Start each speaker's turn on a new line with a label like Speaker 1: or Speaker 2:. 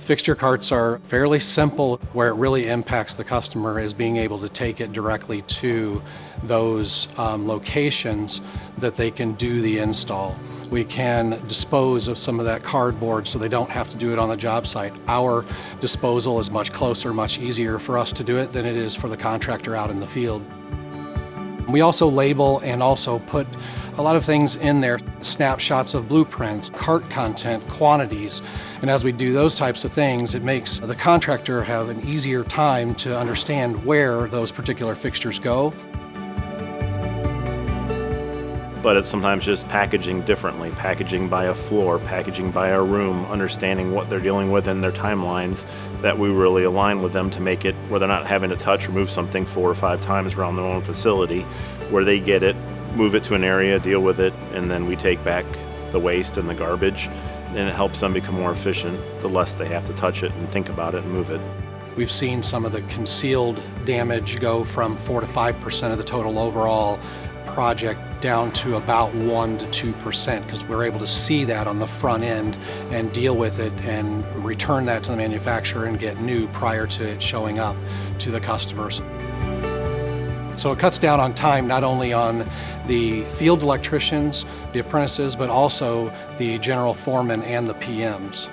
Speaker 1: Fixture carts are fairly simple. Where it really impacts the customer is being able to take it directly to those locations that they can do the install. We can dispose of some of that cardboard so they don't have to do it on the job site. Our disposal is much closer, much easier for us to do it than it is for the contractor out in the field. We also label and also put a lot of things in there, snapshots of blueprints, cart content, quantities, and as we do those types of things, it makes the contractor have an easier time to understand where those particular fixtures go.
Speaker 2: But it's sometimes just packaging differently, packaging by a floor, packaging by a room, understanding what they're dealing with in their timelines, that we really align with them to make it where they're not having to touch or move something 4 or 5 times around their own facility, where they get it, move it to an area, deal with it, and then we take back the waste and the garbage, and it helps them become more efficient the less they have to touch it and think about it and move it.
Speaker 1: We've seen some of the concealed damage go from 4 to 5% of the total overall project down to about 1 to 2% because we're able to see that on the front end and deal with it and return that to the manufacturer and get new prior to it showing up to the customers. So it cuts down on time not only on the field electricians, the apprentices, but also the general foreman and the PMs.